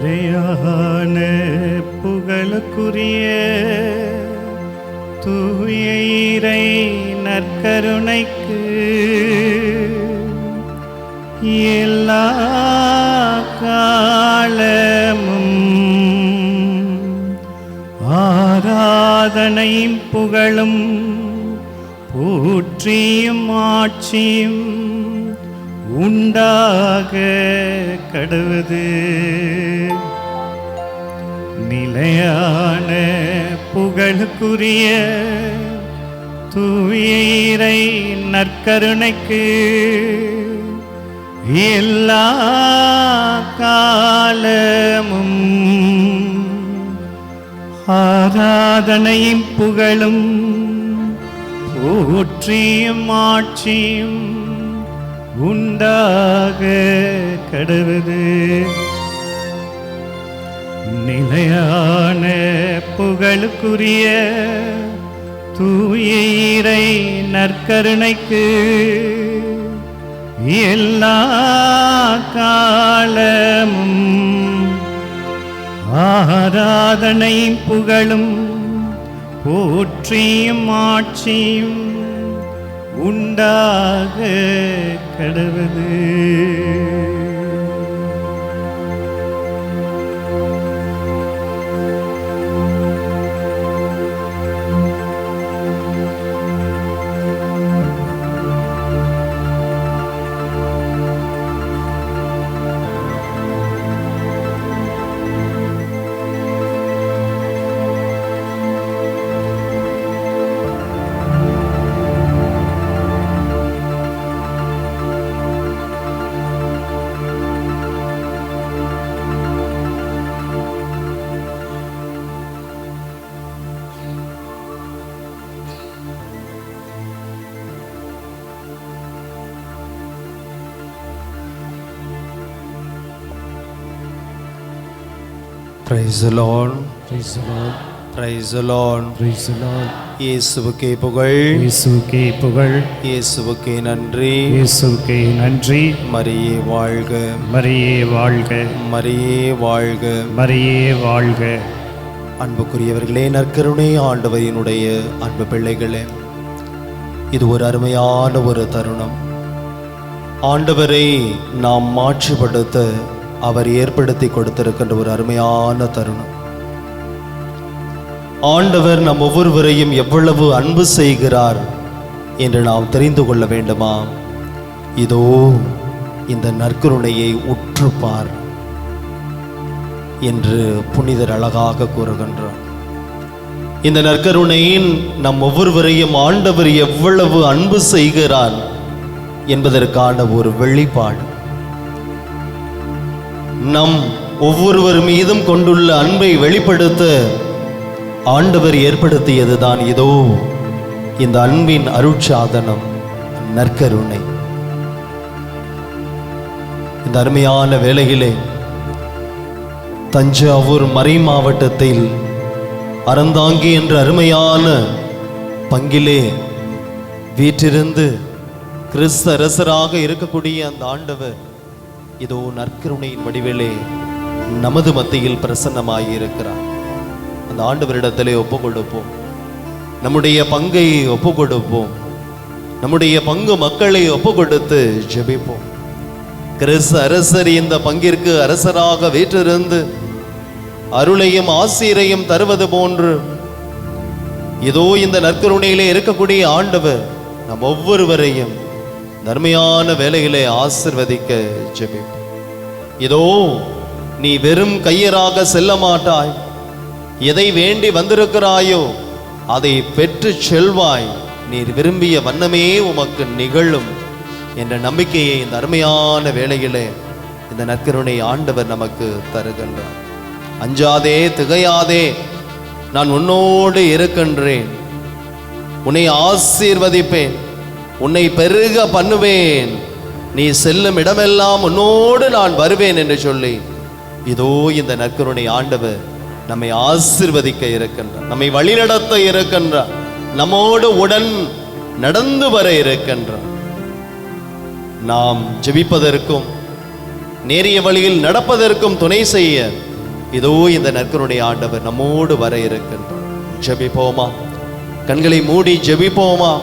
நிலையான புகழுக்குரிய தூய இறை நற்கருணைக்கு எல்லா காலமும் ஆராதனையும் புகழும் போற்றியும் ஆட்சியும் உண்டாக கடவுது. நிலையான புகழுக்குரிய தூய இறை நற்கருணைக்கு எல்லா காலமும் ஆராதனையும் புகழும் போற்றியும் ஆட்சியும் உண்டாக கடவுது. நிலையான புகழுக்குரிய தூய இறை நற்கருணைக்கு எல்லா காலமும் ஆராதனையும் புகழும் போற்றியும் ஆட்சியும் உண்டாக கடவுது. Praise the Lord. Praise the Lord. Praise the Lord. Praise the Lord. இயேசுவுக்கே புகழ். இயேசுவுக்கே புகழ். இயேசுவுக்கே நன்றி. இயேசுவுக்கே நன்றி. மரியே வாழ்க. மரியே வாழ்க. மரியே வாழ்க. மரியே வாழ்க. அன்புக்குரியவர்களே, நற்கருணை ஆண்டவரினுடைய அன்பு பிள்ளைகளே, இது ஒரு அருமையான ஒரு தருணம். ஆண்டவரை நாம் மாட்சிப்படுத்த அவர் ஏற்படுத்தி கொடுத்திருக்கின்ற ஒரு அருமையான தருணம். ஆண்டவர் நம் ஒவ்வொருவரையும் எவ்வளவு அன்பு செய்கிறார் என்று நாம் தெரிந்து கொள்ள வேண்டுமா? இதோ இந்த நற்கருணையை உற்றுப்பார் என்று புனிதர் அழகாக கூறுகின்றார். இந்த நற்கருணையின் நம் ஒவ்வொருவரையும் ஆண்டவர் எவ்வளவு அன்பு செய்கிறார் என்பதற்கான ஒரு வெளிப்பாடு. நம் ஒவ்வொருவர் மீதும் கொண்டுள்ள அன்பை வெளிப்படுத்த ஆண்டவர் ஏற்படுத்தியதுதான் இதோ இந்த அன்பின் அருட்சாதனம், நற்கருணை. இந்த அருமையான வேளையிலே தஞ்சாவூர் மறை மாவட்டத்தில் அறந்தாங்கி என்ற அருமையான பங்கிலே வீற்றிருந்து கிறிஸ்து அரசராக இருக்கக்கூடிய அந்த ஆண்டவர் இதோ நற்கருணையின் வடிவிலே நமது மத்தியில் பிரசன்னமாகி இருக்கிறார். அந்த ஆண்டவரிடத்திலே ஒப்பு கொடுப்போம், நம்முடைய பங்கை ஒப்பு கொடுப்போம், நம்முடைய பங்கு மக்களை ஒப்பு கொடுத்து ஜெபிப்போம். கிறிஸ்து அரசர் இந்த பங்கிற்கு அரசராக வீற்றிருந்து அருளையும் ஆசீரையும் தருவது போன்று இதோ இந்த நற்கருணையிலே இருக்கக்கூடிய ஆண்டவர் நம் ஒவ்வொருவரையும் நன்மையான வேலைகளை ஆசிர்வதிக்க ஜெபிப்போம். இதோ நீ வெறும் கையராக செல்ல மாட்டாய், எதை வேண்டி வந்திருக்கிறாயோ அதை பெற்று செல்வாய், நீர் விரும்பிய வண்ணமே உமக்கு நிகழும் என்ற நம்பிக்கையை இந்த அருமையான வேளையிலே இந்த நற்கருணை ஆண்டவர் நமக்கு தருகின்றார். அஞ்சாதே, திகையாதே, நான் உன்னோடு இருக்கின்றேன், உன்னை ஆசீர்வதிப்பேன், உன்னை பெருக பண்ணுவேன், நீ செல்லும் இடமெல்லாம் உன்னோடு நான் வருவேன் என்று சொல்லி இதோ இந்த நற்கருணை ஆண்டவர் நம்மை ஆசீர்வதிக்க இருக்கின்றார், நம்மை வழிநடத்த இருக்கின்றார், நம்மோடு உடன் நடந்து வர இருக்கின்றார். நாம் ஜெபிப்பதற்கும் நேரிய வழியில் நடப்பதற்கும் துணை செய்ய இதோ இந்த நற்கருணை ஆண்டவர் நம்மோடு வர இருக்கின்றார். ஜெபிப்போமா? கண்களை மூடி ஜெபிப்போமா?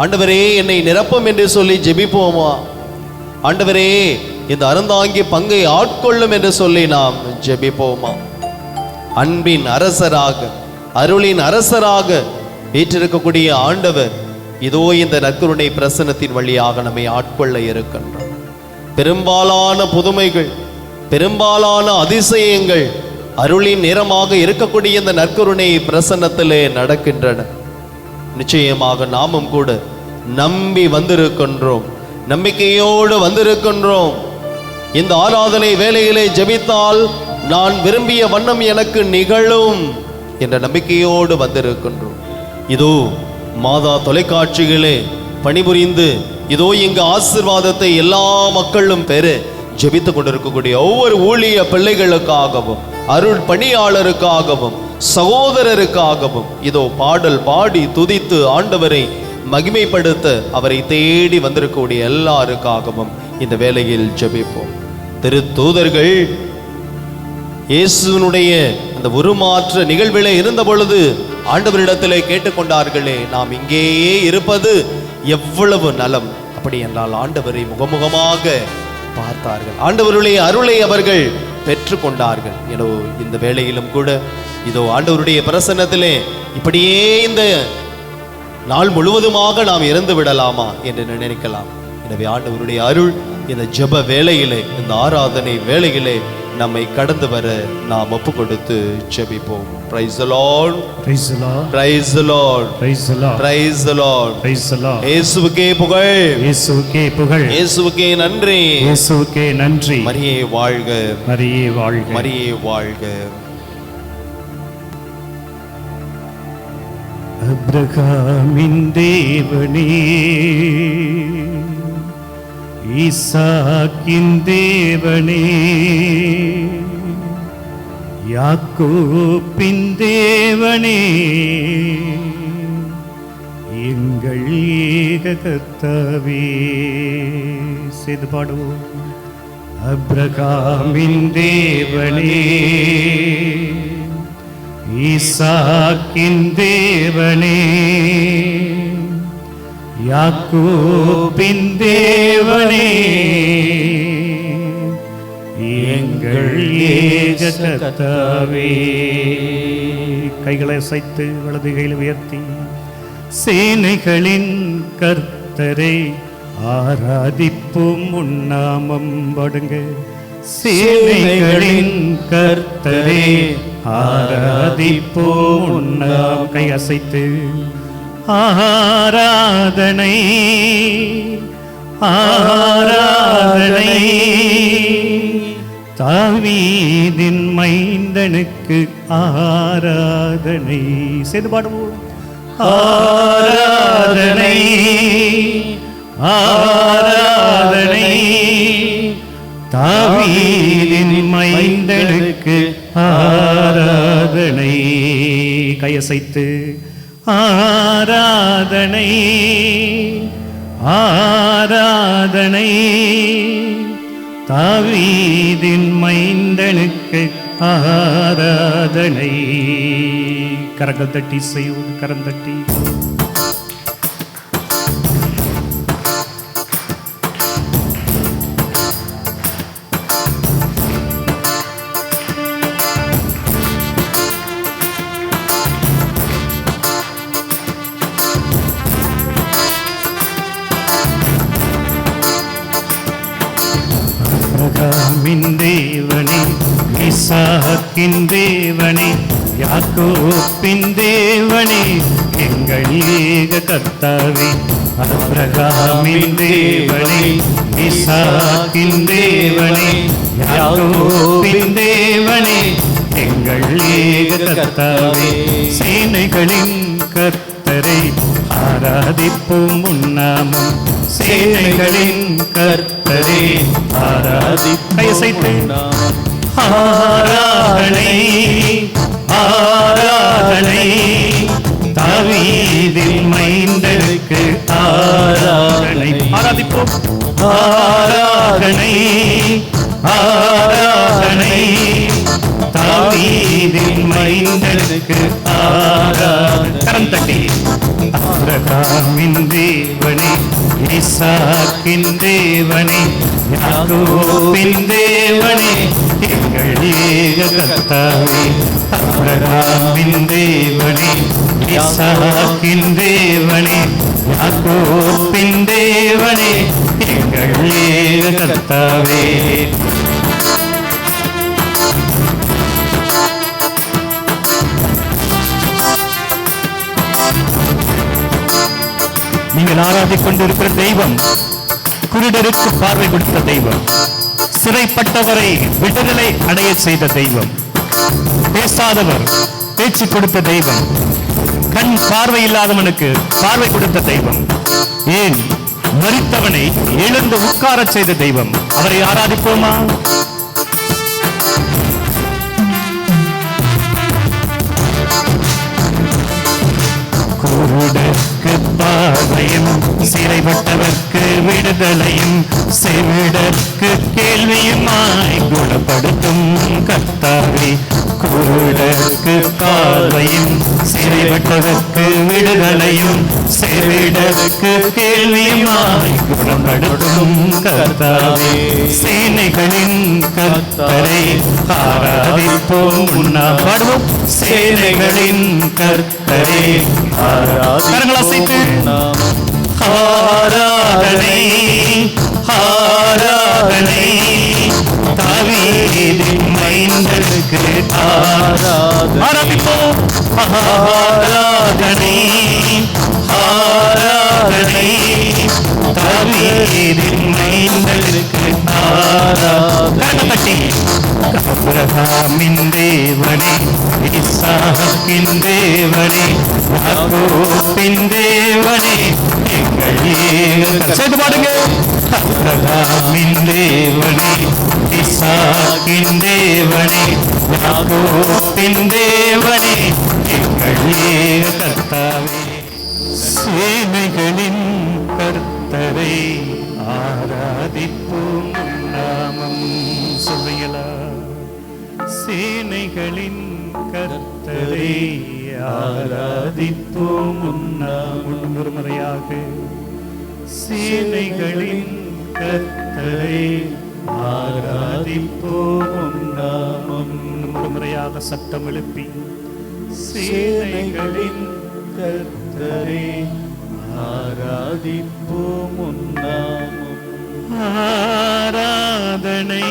ஆண்டவரே என்னை நிரப்பும் என்று சொல்லி ஜெபிப்போமா? ஆண்டவரே இந்த அருந்தாங்கி பங்கை ஆட்கொள்ளும் என்று சொல்லி நாம் ஜெபிப்போமா? அன்பின் அரசராக, அருளின் அரசராக வீற்றிருக்கக்கூடிய ஆண்டவர் இதோ இந்த நற்கருணை பிரசன்னத்தின் வழியாக நம்மை ஆட்கொள்ள இருக்கின்றார். பெரும்பாலான புதுமைகள், பெரும்பாலான அதிசயங்கள் அருளின் நிறமாக இருக்கக்கூடிய இந்த நற்கருணை பிரசன்னத்திலே நடக்கின்றன. நிச்சயமாக நாமும் கூட நம்பி வந்திருக்கின்றோம், நம்பிக்கையோடு வந்திருக்கின்றோம். இந்த ஆராதனை வேளையிலே ஜெபித்தால் நான் விரும்பிய வண்ணம் எனக்கு நிகழும் என்ற நம்பிக்கையோடு வந்திருக்கின்றோம். இதோ மாதா தொலைக்காட்சிகளே பணிபுரிந்து இதோ இங்கு ஆசீர்வாதத்தை எல்லா மக்களும் பெற ஜெபித்து கொண்டிருக்கக்கூடிய ஒவ்வொரு ஊழிய பிள்ளைகளுக்காகவும், அருள் பணியாளருக்காகவும், சகோதரருக்காகவும் இதோ பாடல் பாடி துதித்து ஆண்டவரை மகிமைப்படுத்த அவரை தேடி வந்திருக்கக்கூடிய எல்லாருக்காகவும் இந்த வேளையில் ஜெபிப்போம். திருத்தூதர்கள் இயேசுனுடைய அந்த உருமாற்ற நிகழ்விலே இருந்த பொழுது ஆண்டவரிடத்திலே கேட்டுக்கொண்டார்களே, நாம் இங்கேயே இருப்பது எவ்வளவு நலம். அப்படி என்றால் ஆண்டவரை முகமுகமாக பார்த்தார்கள், ஆண்டவருடைய அருளை அவர்கள் பெற்று கொண்டார்கள். எனவே இந்த வேளையிலும் கூட இதோ ஆண்டவருடைய பிரசன்னத்திலே இப்படியே இந்த நாள் முழுவதுமாக நாம் இறந்து விடலாமா என்று நினைக்கலாம். எனவே ஆண்டவருடைய அருள் இந்த ஜெப வேளையிலே, இந்த ஆராதனை வேளையிலே நம்மை கடந்து வர நாம் ஒப்பு கொடுத்து ஜெபிப்போம். Praise the Lord, Praise the Lord, Praise the Lord, Praise the Lord, Praise the Lord. Praise the Lord. இயேசுவுக்கே புகழ், இயேசுவுக்கே புகழ், இயேசுவுக்கே நன்றி, இயேசுவுக்கே நன்றி. மரியே வாழ்க, மரியே வாழ்க. மரியே வாழ்க. அப்ரஹாமின் தேவனே, ஈசாக்கின் தேவனே, யாக்கோபின் தேவனே, எங்கள் ஏக கர்த்தாவே. செய்து பாடுவோம். அப்ரஹாமின் தேவனே, ஈசாக்கின் தேவனே, யாக்கோபின் தேவனே, எங்கள் ஏக கர்த்தாவே. கைகளை அசைத்து வலது கையில் உயர்த்தி சேனைகளின் கர்த்தரை ஆராதிப்போம் உன்னாமம் பாடுங்க. சேனைகளின் கர்த்தரே ஆராதிப்போம் உன்னாமம். கை அசைத்து ஆராதனை ஆராதனை தாவீதின் மைந்தனுக்கு ஆராதனை. சேர்ந்து பாடுவோம். ஆராதனை ஆராதனை தாவீதின் மைந்தனுக்கு ஆராதனை. கையசைத்து ஆராதனை ஆராதனை தாவீதின் மைந்தனுக்கு ஆராதனை. கரங்கள் தட்டி செய்வோம். கரம் தட்டி அப்ரஹாமின் தேவனே, ஈசாக்கின் தேவனே, யாக்கோபின் தேவனே, எங்கள் ஏக கர்த்தாவே. அப்ரஹாமின் தேவனே, ஈசாக்கின் தேவனே, யாக்கோபின் தேவனே, எங்கள் ஏக கர்த்தாவே. சேனைகளின் கர்த்தரை ஆராதிப்போம் உன்னாமம். சேனைகளின் கர்த்தரே ஆராதிப்போம். ஆராதனை ஆராதனை தாவீதின் மைந்தனுக்கு ஆராதனை. ஆராதிப்போம். ஆராதனை ஆராதனை தாவீதின் மைந்தனுக்கு ஆராதனை. கரம் தட்டி. ஆபிரகாமின் தேவனே, ஈசாக்கின் தேவனே, யாக்கோபின் தேவனே, எங்கள் ஏக கர்த்தாவே. ஆபிரகாமின் தேவனே, ஈசாக்கின் தேவனே, யாக்கோபின் தேவனே, எங்கள் ஏக கர்த்தாவே. நீங்கள் ஆராதிக் கொண்டிருக்கிற தெய்வம் குருடருக்கு பார்வை கொடுத்த தெய்வம், சிறைப்பட்டவரை விடுதலை அடைய செய்த தெய்வம், பேசாதவர் பேச்சு கொடுத்த தெய்வம், கண் பார்வை இல்லாதவனுக்கு பார்வை கொடுத்த தெய்வம், ஏன் மரித்தவனை எழுந்து உட்கார செய்த தெய்வம். அவரை ஆராதிப்போமா? குருடருக்கு பார்வையும், சிறைப்பட்டவர்க்கு விடுதலையும், செவிடற்கு கேள்வியுமாய் குணப்படுத்தும் கர்த்தாவே. குருடருக்கு பார்வையும், சிறைப்பட்டவர்க்கு விடுதலையும், செவிடற்கு கேள்வியுமாய் குணப்படுத்தும் கர்த்தாவே. சேனைகளின் கர்த்தரை ஆராதிப்போம். உண்ணா பாடுவோம். சேனைகளின் கர்த்தரை கரங்களை அசைத்து ஆராதனை ஆராதனை. தாவீதின் மைந்தனுக்கு ஆராதிப்போம். ஆராதனை ஆராதனை. தாவீதின் மைந்தனுக்கு ஆராதனை. ஆபிரகாமின் தேவனே, ஈசாக்கின் தேவனே, யாக்கோபின் தேவனே, எங்கள் ஏக சேர்ந்து பாடுங்க. ஆபிரகாமின் தேவனே, ஈசாக்கின் தேவனே, யாக்கோபின் தேவனே, எங்கள் ஏக கர்த்தாவே. சேனைகளின் கர்த்தரை ஆராதிப்போம். நாமம் சொல்லுங்களா? சேனைகளின் கர்த்தரை ஆராதிப்போம். ஒரு முறையாக சேனைகளின் கர்த்தரை ஆராதிப்போம். நாமம் ஒரு முறையாக சத்தம் எழுப்பி சேனைகளின் கர்த்தரை ஆராதிப்போம். நாமம் ஆராதனை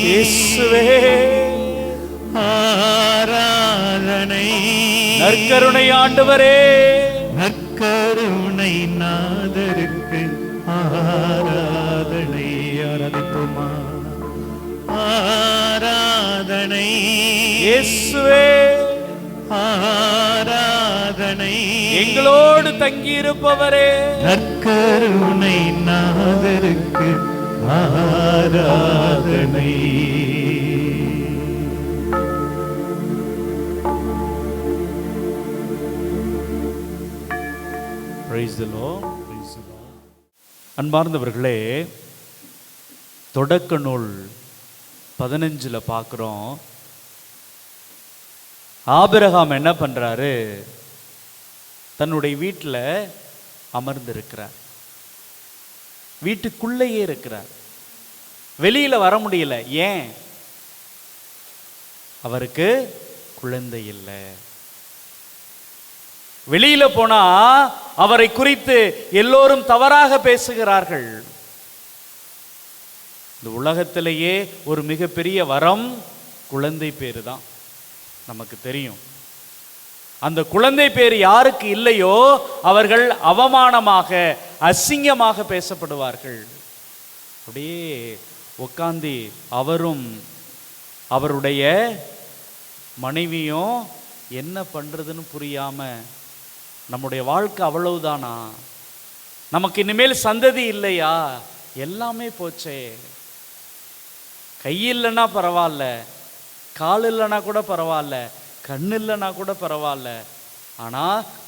இயேசுவே, ஆராதனை. நற்கருணை ஆண்டவரே, நற்கருணை நாதருக்கு ஆராதனை. ஆராதிப்போமா? ஆராதனை இயேசுவே, ஆராதனை. எங்களோடு தங்கியிருப்பவரே, நற்கருணை நாதருக்கு ஆராதனை. Praise the Lord. அன்பார்ந்தவர்களே, தொடக்க நூல் 15 பார்க்குறோம். ஆபிரகாம் என்ன பண்றாரு? தன்னுடைய வீட்டில் அமர்ந்திருக்கிறார். வீட்டுக்குள்ளேயே இருக்கிறார். வெளியில வர முடியல. ஏன்? அவருக்கு குழந்தை இல்லை. வெளியில போனா அவரை குறித்து எல்லோரும் தவறாக பேசுகிறார்கள். இந்த உலகத்திலேயே ஒரு மிகப்பெரிய வரம் குழந்தை பேரு தான். நமக்கு தெரியும். அந்த குழந்தை பேர் யாருக்கு இல்லையோ அவர்கள் அவமானமாக, அசிங்கமாக பேசப்படுவார்கள். அப்படியே உட்கார்ந்து அவரும் அவருடைய மனைவியும் என்ன பண்றதுன்னு புரியாம, நம்முடைய வாழ்க்கை அவ்வளவுதானா, நமக்கு இனிமேல் சந்ததி இல்லையா, எல்லாமே போச்சே, கை இல்லைன்னா பரவாயில்ல, கால் இல்லைன்னா கூட பரவாயில்ல, கண் இல்லைன்னா கூட பரவாயில்ல, ஆனா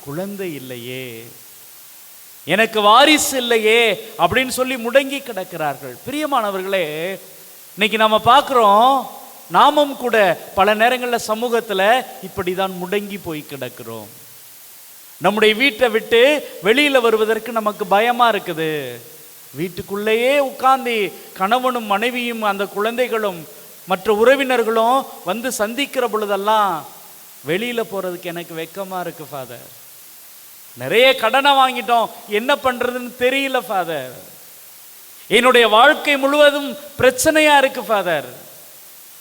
குழந்தை இல்லையே, எனக்கு வாரிசு இல்லையே அப்படின்னு சொல்லி முடங்கி கிடக்கிறார்கள். பிரியமானவர்களே, இன்னைக்கு நம்ம பார்க்குறோம், நாமும் கூட பல நேரங்களில் சமூகத்தில் இப்படி தான் முடங்கி போய் கிடக்கிறோம். நம்முடைய வீட்டை விட்டு வெளியில் வருவதற்கு நமக்கு பயமாக இருக்குது. வீட்டுக்குள்ளேயே உட்கார்ந்து கணவனும் மனைவியும் அந்த குழந்தைகளும் மற்ற உறவினர்களும் வந்து சந்திக்கிற பொழுதெல்லாம் வெளியில் போகிறதுக்கு எனக்கு வெக்கமாக இருக்குது ஃபாதர். நிறைய கடனை வாங்கிட்டோம், என்ன பண்ணுறதுன்னு தெரியல ஃபாதர். என்னுடைய வாழ்க்கை முழுவதும் பிரச்சனையாக இருக்குது ஃபாதர்.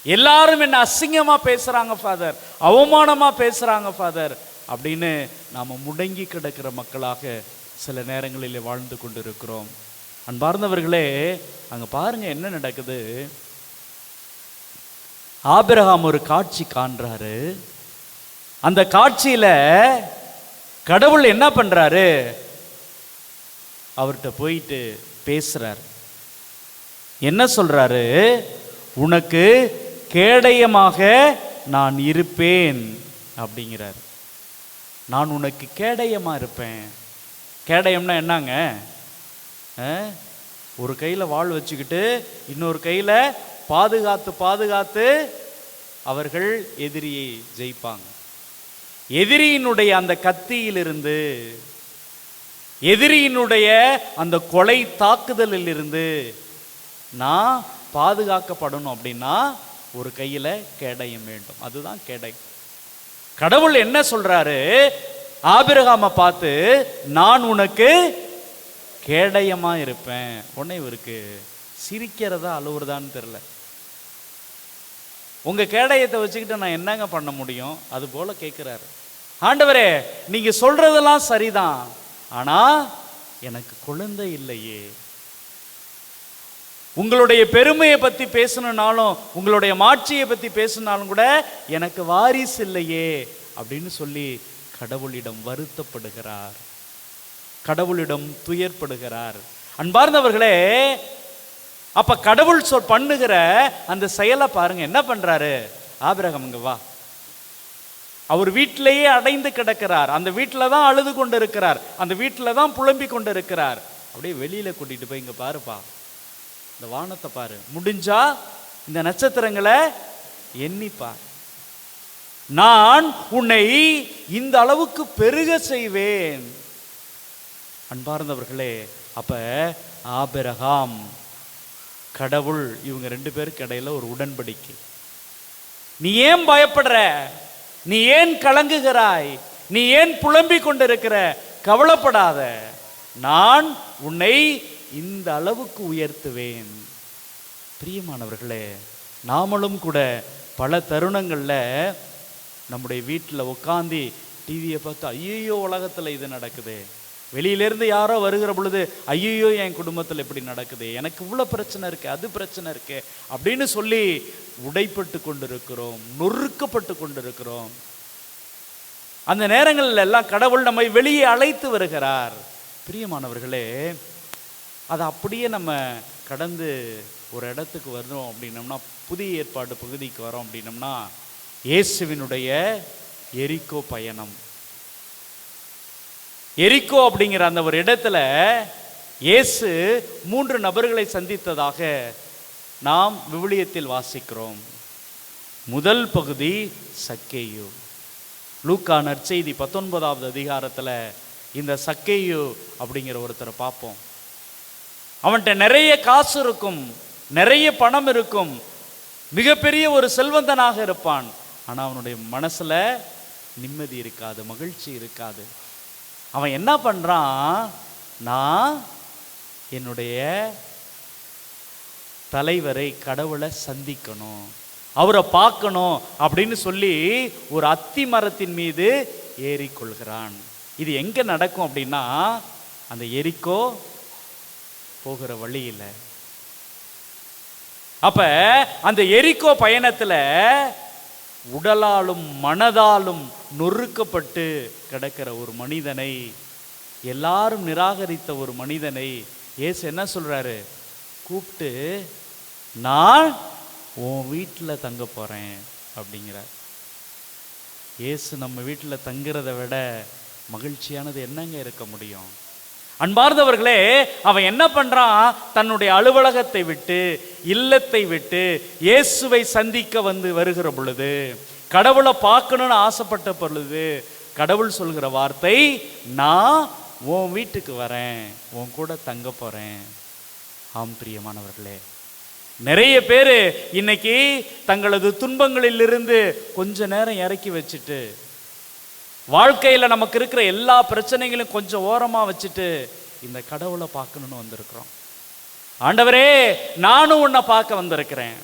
எல்லாரும் என்ன அசிங்கமாக பேசுகிறாங்க ஃபாதர், அவமானமாக பேசுகிறாங்க ஃபாதர் அப்படின்னு நாம் முடங்கி கிடக்கிற மக்களாக சில நேரங்களில் வாழ்ந்து கொண்டு இருக்கிறோம். அன்பார்ந்தவர்களே, அங்கே பாருங்க என்ன நடக்குது. ஆபிரகாம் ஒரு காட்சி காண்றாரு. அந்த காட்சியில் கடவுள் என்ன பண்றாரு, அவர்கிட்ட போயிட்டு பேசுறார். என்ன சொல்றாரு, உனக்கு கேடயமாக நான் இருப்பேன் அப்படிங்கிறார். நான் உனக்கு கேடயமா இருப்பேன். கேடயம்னா என்னங்க, ஒரு கையில் வாள் வச்சுக்கிட்டு இன்னொரு கையில் பாதுகாத்து பாதுகாத்து அவர்கள் எதிரியை ஜெயிப்பாங்க. எதிரியினுடைய அந்த கத்தியிலிருந்து, எதிரியினுடைய அந்த கொலை தாக்குதலில் இருந்து நான் பாதுகாக்கப்படணும் அப்படின்னா ஒரு கையில் கேடயம் வேண்டும். அதுதான் கேடயம். கடவுள் என்ன சொல்றாரு, ஆபிரகாமை பார்த்து நான் உனக்கு கேடயமா இருப்பேன். உடனே இவருக்கு சிரிக்கிறதா அழுவுறதான்னு தெரியல. உங்க கேடயத்தை வச்சுக்கிட்டு நான் என்னங்க பண்ண முடியும், அது போல கேட்கிறாரு. ஆண்டவரே, நீங்க சொல்றதெல்லாம் சரிதான், ஆனா எனக்கு குழந்தை இல்லையே. உங்களுடைய பெருமையை பத்தி பேசணும்னாலும் உங்களுடைய மாட்சியை பத்தி பேசினாலும் கூட எனக்கு வாரிசு இல்லையே அப்படின்னு சொல்லி கடவுளிடம் வருத்தப்படுகிறார், கடவுளிடம் துயர்படுகிறார். அன்பார்ந்தவர்களே, அப்ப கடவுள் பண்ணுகிற அந்த செயலை பாருங்க. என்ன பண்றாரு ஆபிரகாம், இங்க வா. அவர் வீட்டிலேயே அடைந்து கிடக்கிறார், அந்த வீட்டில தான் அழுது கொண்டு இருக்கிறார், அந்த வீட்டில தான் புலம்பி கொண்டு இருக்கிறார். அப்படியே வெளியில கூட்டிட்டு போய், இங்க பாருப்பா, இந்த வானத்தை பாரு, முடிஞ்சா இந்த நட்சத்திரங்களை எண்ணிப்பார், நான் உன்னை இந்த அளவுக்கு பெருக செய்வேன். அன்பார்ந்தவர்களே, அப்ப ஆபிரகாம் கடவுள் இவங்க ரெண்டு பேருக்கு இடையில ஒரு உடன்படிக்கை. நீ ஏன் பயப்படுற, நீ ஏன் கலங்குகிறாய், நீ ஏன் புலம்பிக் கொண்டிருக்கிற, கவலைப்படாத, நான் உன்னை இந்த அளவுக்கு உயர்த்துவேன். பிரியமானவர்களே, நாமளும் கூட பல தருணங்கள்ல நம்முடைய வீட்டில் உட்காந்து டிவியை பார்த்து ஐயோ உலகத்தில் இது நடக்குது, வெளியிலேருந்து யாரோ வருகிற பொழுது ஐயோ என் குடும்பத்தில் இப்படி நடக்குது, எனக்கு இவ்வளோ பிரச்சனை இருக்கு, அது பிரச்சனை இருக்கு அப்படின்னு சொல்லி உடைப்பட்டு கொண்டிருக்கிறோம், நொறுக்கப்பட்டு கொண்டிருக்கிறோம். அந்த நேரங்களில் எல்லாம் கடவுள் நம்மை வெளியே அழைத்து வருகிறார். பிரியமானவர்களே, அதை அப்படியே நம்ம கடந்து ஒரு இடத்துக்கு வர்றோம் அப்படின்னம்னா, புதிய ஏற்பாடு பகுதிக்கு வரோம் அப்படின்னம்னா, இயேசுவினுடைய எரிகோ பயணம். எரிகோ அப்படிங்கிற அந்த ஒரு இடத்துல இயேசு 3 நபர்களை சந்தித்ததாக நாம் விவிலியத்தில் வாசிக்கிறோம். முதல் பகுதி சக்கேயு. லூக்கா நற்செய்தி 19வது அதிகாரத்தில் இந்த சக்கேயு அப்படிங்கிற ஒருத்தரை பார்ப்போம். அவன்கிட்ட நிறைய காசு இருக்கும், நிறைய பணம் இருக்கும், மிகப்பெரிய ஒரு செல்வந்தனாக இருப்பான். ஆனால் அவனுடைய மனசுல நிம்மதி இருக்காது, மகிழ்ச்சி இருக்காது. அவன் என்ன பண்றான், நான் என்னுடைய தலைவரை கடவுளை சந்திக்கணும், அவரை பார்க்கணும் அப்படின்னு சொல்லி ஒரு அத்தி மரத்தின் மீது ஏறிக்கொள்கிறான். இது எங்க நடக்கும் அப்படின்னா, அந்த எரிகோ போகிற வழியில. அப்ப அந்த எரிகோ பயணத்துல உடலாலும் மனதாலும் நொறுக்கப்பட்டு கிடக்கிற ஒரு மனிதனை, எல்லாரும் நிராகரித்த ஒரு மனிதனை இயேசு என்ன சொல்றாரு, கூப்பிட்டு நான் உன் வீட்டில் தங்க போறேன் அப்படிங்கிறார். இயேசு நம்ம வீட்டில் தங்குறதை விட மகிழ்ச்சியானது என்னங்க இருக்க முடியும்? அன்பார்ந்தவர்களே, அவன் என்ன பண்றான்? தன்னுடைய அலுவலகத்தை விட்டு, இல்லத்தை விட்டு இயேசுவை சந்திக்க வருகிற பொழுது, கடவுளை பார்க்கணும்னு ஆசைப்பட்ட பொழுது, கடவுள் சொல்கிற வார்த்தை, நான் உன் வீட்டுக்கு வரேன், உன் கூட தங்க போறேன். ஆம் பிரியமானவர்களே, நிறைய பேர் இன்னைக்கு தங்களது துன்பங்களிலிருந்து கொஞ்ச நேரம் இறக்கி வச்சுட்டு, வாழ்க்கையில் நமக்கு இருக்கிற எல்லா பிரச்சனைகளையும் கொஞ்சம் ஓரமாக வச்சுட்டு இந்த கடவுளை பார்க்கணுன்னு வந்திருக்கிறோம். ஆண்டவரே, நானும் உன்னை பார்க்க வந்திருக்கிறேன்.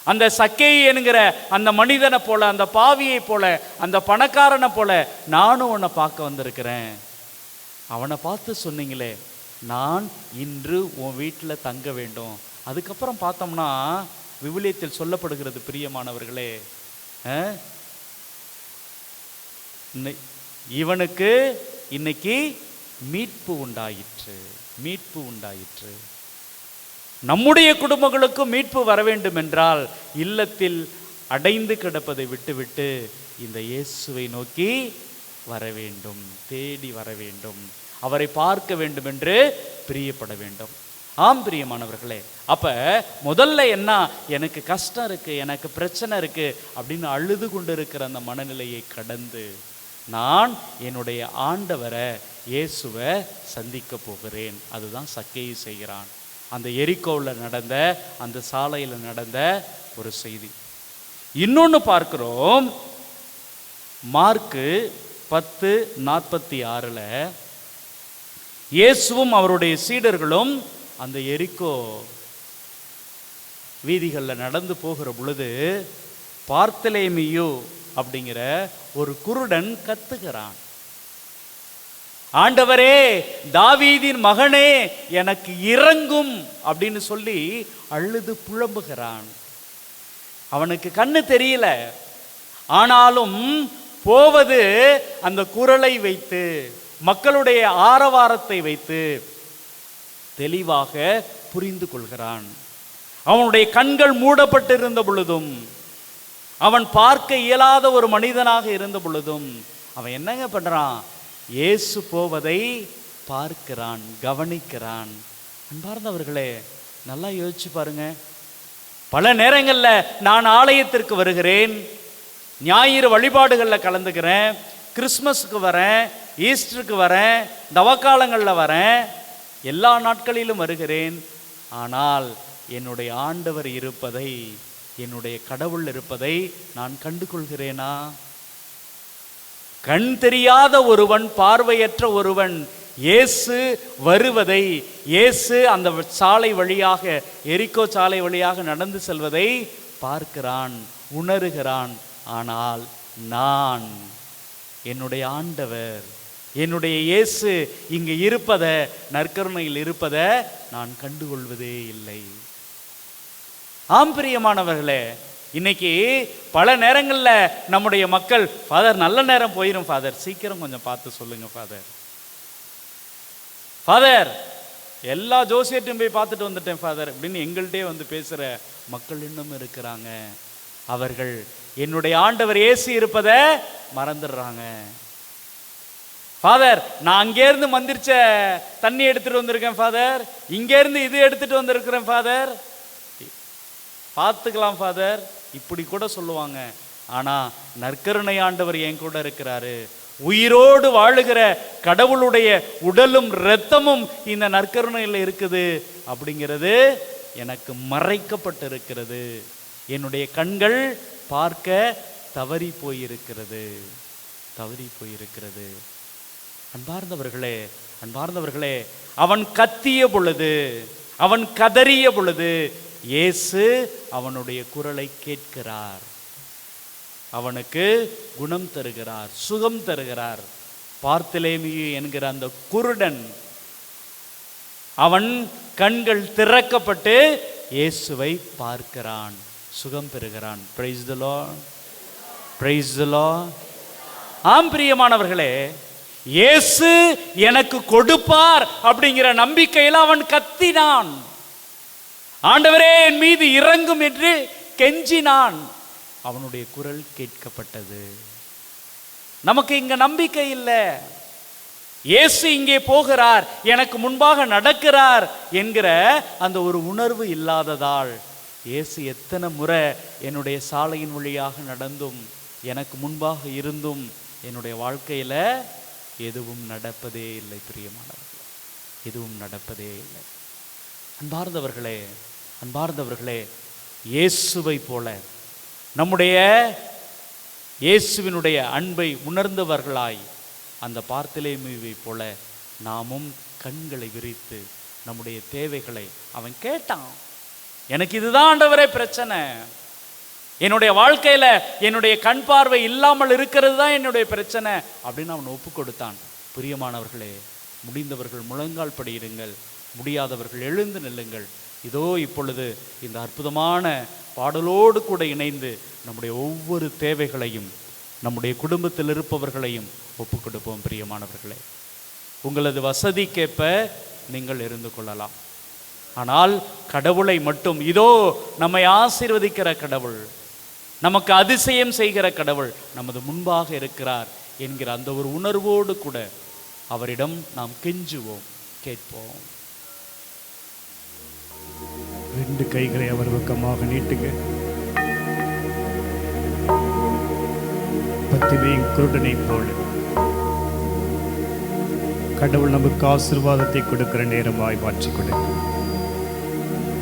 அந்த சக்கை என்கிற அந்த மனிதனை போல, அந்த பாவியை போல, அந்த பணக்காரனை போல நானும் உன்னை பார்க்க வந்திருக்கிறேன். அவனை பார்த்து சொன்னீங்களே, நான் இன்று உன் வீட்டில் தங்க வேண்டும். அதுக்கப்புறம் பார்த்தோம்னா விவிலியத்தில் சொல்லப்படுகிறது பிரியமானவர்களே, இவனுக்கு இன்னைக்கு மீட்பு உண்டாயிற்று, மீட்பு உண்டாயிற்று. நம்முடைய குடும்பங்களுக்கும் மீட்பு வர வேண்டும் என்றால் இல்லத்தில் அடைந்து கிடப்பதை விட்டுவிட்டு இந்த இயேசுவை நோக்கி வர வேண்டும், தேடி வர வேண்டும், அவரை பார்க்க வேண்டும் என்று பிரியப்பட வேண்டும். ஆம் பிரியமானவர்களே, அப்ப முதல்ல என்ன, எனக்கு கஷ்டம் இருக்கு, எனக்கு பிரச்சனை இருக்கு அப்படின்னு அழுது கொண்டு இருக்கிற அந்த மனநிலையை கடந்து நான் என்னுடைய ஆண்டவரை இயேசுவை சந்திக்க போகிறேன். அதுதான் சக்கேயு செய்கிறான். அந்த எரிகோவில் நடந்த, அந்த சாலையில் நடந்த ஒரு செய்தி. இன்னொன்று பார்க்கிறோம், மார்க்கு 10:46 இயேசுவும் அவருடைய சீடர்களும் அந்த எரிகோ வீதிகளில் நடந்து போகிற பொழுது பார்த்தலேமியு அப்படிங்கிற ஒரு குருடன் கத்துகிறான், ஆண்டவரே, தாவீதின் மகனே, எனக்கு இரங்கும் அப்படின்னு சொல்லி அழுது புலம்புகிறான். அவனுக்கு கண்ணு தெரியல, ஆனாலும் போவது அந்த குரலை வைத்து, மக்களுடைய ஆரவாரத்தை வைத்து தெளிவாக புரிந்து கொள்கிறான். அவனுடைய கண்கள் மூடப்பட்டிருந்த பொழுதும், அவன் பார்க்க இயலாத ஒரு மனிதனாக இருந்த பொழுதும் அவன் என்னங்க பண்றான்? இயேசு போவதை பார்க்கிறான், கவனிக்கிறான். அன்பார்ந்தவர்களே, நல்லா யோசிச்சு பாருங்க. பல நேரங்களில் நான் ஆலயத்திற்கு வருகிறேன், ஞாயிறு வழிபாடுகளில் கலந்துக்கிறேன், கிறிஸ்மஸுக்கு வரேன், ஈஸ்டருக்கு வரேன், தவக்காலங்களில் வரேன், எல்லா நாட்களிலும் வருகிறேன். ஆனால் என்னுடைய ஆண்டவர் இருப்பதை, என்னுடைய கடவுள் இருப்பதை நான் கண்டு கொள்கிறேனா? கண் தெரியாத ஒருவன், பார்வையற்ற ஒருவன் இயேசு வருவதை, இயேசு அந்த சாலை வழியாக, எரிகோ சாலை வழியாக நடந்து செல்வதை பார்க்கிறான், உணர்கிறான். ஆனால் நான், என்னுடைய ஆண்டவர், என்னுடைய இயேசு இங்கு இருப்பதை, நற்கருணையில் இருப்பதை நான் கண்டுகொள்வதே இல்லை. ஆம் பிரியமானவர்களே, இன்னைக்கு பல நேரங்களில் நம்முடைய மக்கள், ஃபாதர் நல்ல நேரம் போயிடும் ஃபாதர், சீக்கிரம் கொஞ்சம் பார்த்து சொல்லுங்க ஃபாதர், ஃபாதர் எல்லா ஜோசியத்தையும் போய் பார்த்துட்டு வந்துட்டேன் ஃபாதர் அப்படின்னு எங்கள்கிட்டே வந்து பேசுகிற மக்கள் இன்னும் இருக்கிறாங்க. அவர்கள் என்னுடைய ஆண்டவர் இயேசு இருப்பதை மறந்துடுறாங்க. ஃபாதர், நான் அங்கேருந்து மந்திரிச்ச தண்ணி எடுத்துட்டு வந்திருக்கேன் ஃபாதர், இங்கேருந்து இது எடுத்துட்டு வந்திருக்கிறேன் ஃபாதர், பார்த்துக்கலாம் ஃபாதர், இப்படி கூட சொல்லுவாங்க. ஆனால் நற்கருணை ஆண்டவர் என் கூட இருக்கிறாரு, உயிரோடு வாழுகிற கடவுளுடைய உடலும் இரத்தமும் இந்த நற்கருணையில் இருக்குது அப்படிங்கிறது எனக்கு மறைக்கப்பட்டிருக்கிறது. என்னுடைய கண்கள் பார்க்க தவறி போயிருக்கிறது, தவறி போயிருக்கிறது. அன்பார்ந்தவர்களே, அன்பார்ந்தவர்களே, அவன் கத்திய பொழுது, அவன் கதறிய பொழுது இயேசு அவனுடைய குரலை கேட்கிறார், அவனுக்கு குணம் தருகிறார், சுகம் தருகிறார். பார்த்தலேமியு என்கிற அந்த குருடன், அவன் கண்கள் திறக்கப்பட்டு இயேசுவை பார்க்கிறான், சுகம் பெறுகிறான். Praise the lord, praise the lord. ஆம் பிரியமானவர்களே, இயேசு எனக்கு கொடுப்பார் அப்படிங்கிற நம்பிக்கையில் அவன் கத்தினான், ஆண்டவரே என் மீது இறங்கும் என்று கெஞ்சினான். அவனுடைய குரல் கேட்கப்பட்டது. நமக்கு இங்க நம்பிக்கை இல்லை, இயேசு இங்கே போகிறார், எனக்கு முன்பாக நடக்கிறார் என்கிற அந்த ஒரு உணர்வு இல்லாததால் இயேசு எத்தனை முறை என்னுடைய சாலையின் வழியாக நடந்தும் எனக்கு முன்பாக இருந்தும் என்னுடைய வாழ்க்கையில எதுவும் நடப்பதே இல்லை. பிரியமானவர்களே, எதுவும் நடப்பதே இல்லை. அன்பார்ந்தவர்களே, இயேசுவை போல நம்முடைய இயேசுவினுடைய அன்பை உணர்ந்தவர்களாய் அந்த பார்த்தேலேமியுவை போல நாமும் கண்களை விரித்து நம்முடைய தேவைகளை, அவன் கேட்டான், எனக்கு இதுதான் ஆண்டவரே பிரச்சனை, என்னுடைய வாழ்க்கையில என்னுடைய கண் பார்வை இல்லாமல் இருக்கிறது தான் என்னுடைய பிரச்சனை அப்படின்னு அவன் ஒப்பு கொடுத்தான். பிரியமானவர்களே, முடிந்தவர்கள் முழங்கால் படியிடுங்கள், முடியாதவர்கள் எழுந்து நில்லுங்கள். இதோ இப்பொழுது இந்த அற்புதமான பாடலோடு கூட இணைந்து நம்முடைய ஒவ்வொரு தேவைகளையும் நம்முடைய குடும்பத்தில் இருப்பவர்களையும் ஒப்பு கொடுப்போம். பிரியமானவர்களே, உங்களது வசதிக்கேற்ப நீங்கள் இருந்து கொள்ளலாம். ஆனால் கடவுளை மட்டும், இதோ நம்மை ஆசீர்வதிக்கிற கடவுள், நமக்கு அதிசயம் செய்கிற கடவுள் நமது முன்பாக இருக்கிறார் என்கிற அந்த ஒரு உணர்வோடு கூட அவரிடம் நாம் கெஞ்சுவோம், கேட்போம். 2 கைகளை அவர் பக்கமாக நீட்டுங்க. பத்திமையும் குருடனை போல கடவுள் நமக்கு ஆசீர்வாதத்தை கொடுக்கிற நேரமாய் மாற்றிக் கொடுங்க.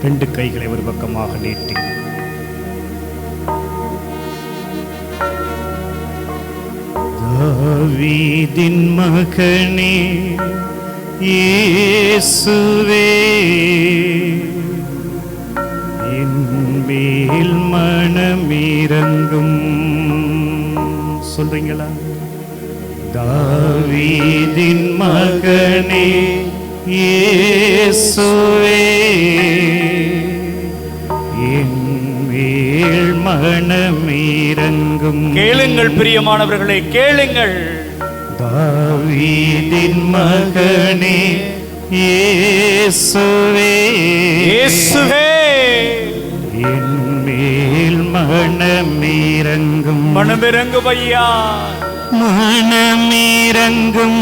2 கைகளை ஒரு பக்கமாக நீட்டி தாவீதின் மகனே இயேசுவே, என் மேல் மனமிரங்கும். சொல்றீங்களா? தாவீதின் மகனே இயேசுவே, என் மேல் மனமிரங்கும். கேளுங்கள் பிரியமானவர்களே, கேளுங்கள். தாவீதின் மகனே இயேசுவே, இயேசுவே, என் மேல் மனமிரங்கும். மனமிரங்கும் ஐயா, மனமிரங்கும்,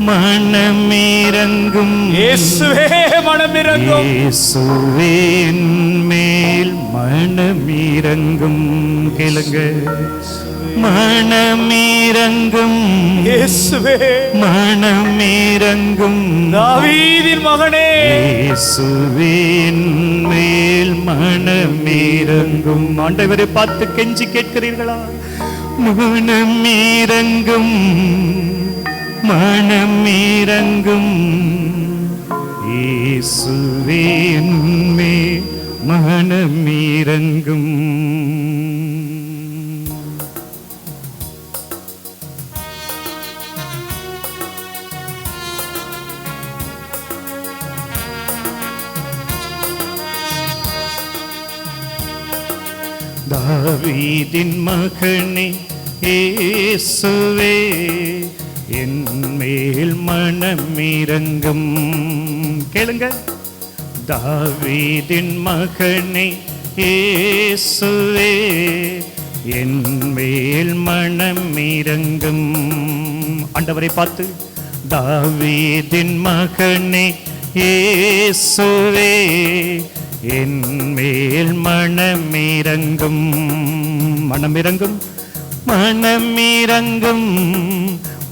மனமிரங்கும். இயேசுவே மனமிரங்கும். இயேசுவே என் மேல் மனமிரங்கும். கேளுங்க. மனமிரங்கும், இயேசுவே மனமிரங்கும். தாவீதின் மகனே இயேசுவே என் மேல் மனமிரங்கும். ஆண்டவரை பார்த்து கெஞ்சி கேட்கிறீர்களா? மனமிரங்கும், மனமிரங்கும். இயேசுவே என் மேல் மனமிரங்கும். தாவீதின் மகனே இயேசுவே, என் மேல் மனமிரங்கும். கேளுங்க. தாவீதின் மகனே இயேசுவே, என் மேல் மனமிரங்கும். ஆண்டவரை பார்த்து, தாவீதின் மகனே இயேசுவே, என் மேல் மனமிரங்கும். மனமிரங்கும், மனமிரங்கும்,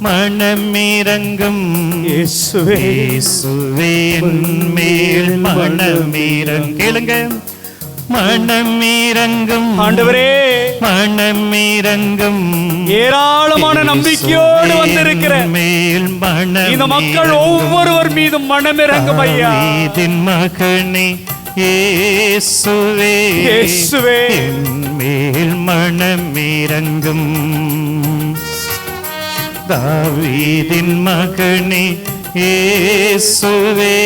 மனமிரங்கும். இயேசுவே, இயேசுவே என் மேல் மனமிரங்கும். கேளுங்க. மனமிரங்கும் ஆண்டவரே, மனமிரங்கும். ஏராளமான நம்பிக்கையோடு வந்திருக்கிற மேல் இந்த மக்கள் ஒவ்வொருவர் மீதும் மனமிரங்கும் ஐயா. தாவீதின் மகனே இயேசுவே, இயேசுவே என் மேல் மனமிரங்கும். தாவீதின் மகனே இயேசுவே,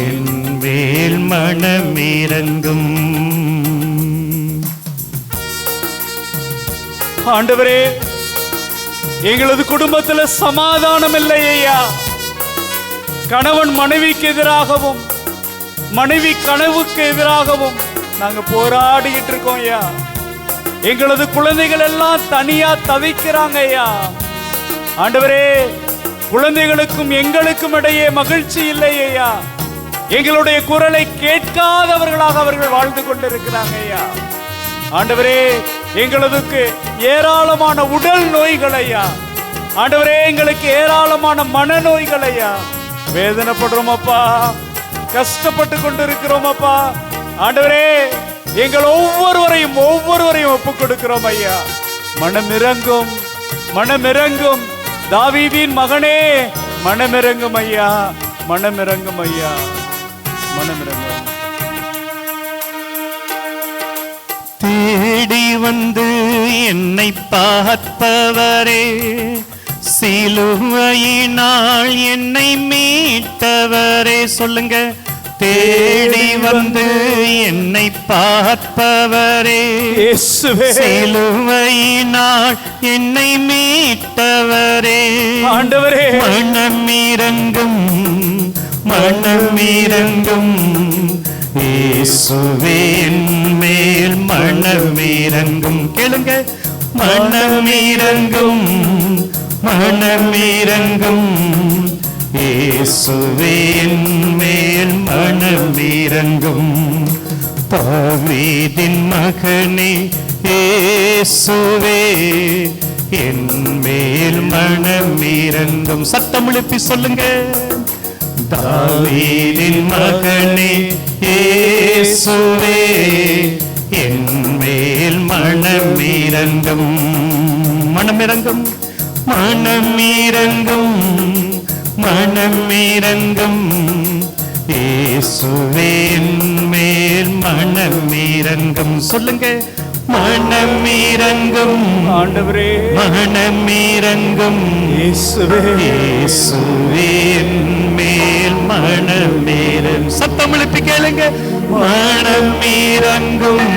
என் மேல் மனமிரங்கும். ஆண்டவரே, எங்களது குடும்பத்துல சமாதானம் இல்லை ஐயா. கணவன் மனைவிக்கு எதிராகவும் மனைவி கனவுக்கு எதிராகவும் நாங்க போராடிக்கிட்டு இருக்கோம் ஐயா. எங்களது குழந்தைகள் எல்லாம் தனியா தவிக்கிறாங்க ஐயா. ஆண்டவரே, குழந்தைகளுக்கும் எங்களுக்கும் இடையே மகிழ்ச்சி இல்லை ஐயா. எங்களுடைய குரலை கேட்காதவர்களாக அவர்கள் வாழ்ந்து கொண்டிருக்கிறாங்க ஐயா. ஆண்டவரே, எங்களுக்கு ஏராளமான உடல் நோய்கள் ஐயா. ஆண்டவரே, எங்களுக்கு ஏராளமான மனநோய்கள் ஐயா. வேதனைப்படுறோம் அப்பா, கஷ்டப்பட்டு கொண்டிருக்கிறோம் அப்பா. ஆண்டவரே, எங்கள் ஒவ்வொருவரையும் ஒப்புக் கொடுக்கிறோம் ஐயா. மனமிரங்கும், மனமிரங்கும் தாவீதின் மகனே, மனமிரங்கும் ஐயா, மனமிரங்கும் ஐயா, மனமிரங்கும். தேடி வந்து என்னை பார்ப்பவரே, சிலுவையினால் என்னை மீட்டவரே. சொல்லுங்க. தேடி வந்து என்னை பார்ப்பவரே, சிலுவையினால் என்னை மீட்டவரே. ஆண்டவரே, மனமிரங்கும், மனமிரங்கும் இயேசுவே என் மேல் மனமிரங்கும். கேளுங்க. மனமிரங்கும், மனமிரங்கும் இயேசுவே என் மேல் மனமிரங்கும். தாவீதின் மகனே இயேசுவே என் மேல் மனமிரங்கும். சத்தம் எழுப்பி சொல்லுங்க. தாவீதின் மகனே இயேசுவே என் மேல் மனமிரங்கும். மனமிரங்கும், மனமிரங்கும், மனமிரங்கும் இயேசுவே என் மேல் மனமிரங்கும். சொல்லுங்க. மனமிரங்கும் ஆண்டவரே, மனமிரங்கும் இயேசுவே, இயேசுவே என் மேல் மனமிரங்கும். சத்தம் எழுப்பி கேளுங்க. மனமிரங்கும்,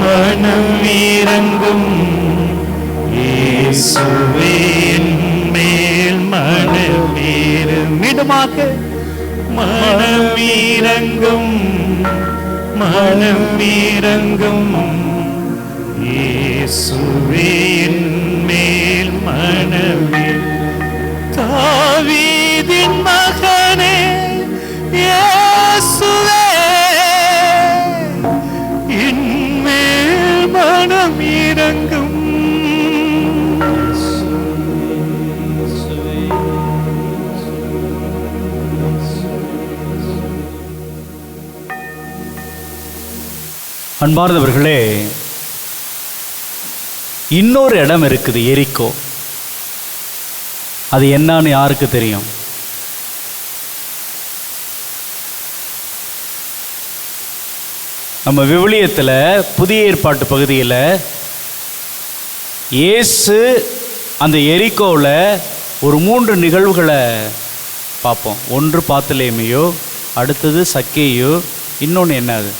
மனமிரங்கும் இயேசுவே என் மேல் மனமிரங்கும். மீண்டுமாக. மனமிரங்கும், மனமிரங்கும் இயேசுவே என் மேல் மனமிரங்கும். தாவீதின் மகனே இயேசுவே என் மேல் மனமிரங்கும். அன்பார்ந்தவர்களே, இன்னொரு இடம் இருக்குது, எரிக்கோ. அது என்னன்னு யாருக்கு தெரியும்? நம்ம விவிலியத்தில் புதிய ஏற்பாட்டு பகுதியில் இயேசு அந்த எரிக்கோவில் ஒரு 3 நிகழ்வுகளை பார்ப்போம். ஒன்று பாத்துலேமியோ, அடுத்தது சக்கேயோ, இன்னொன்று என்னது?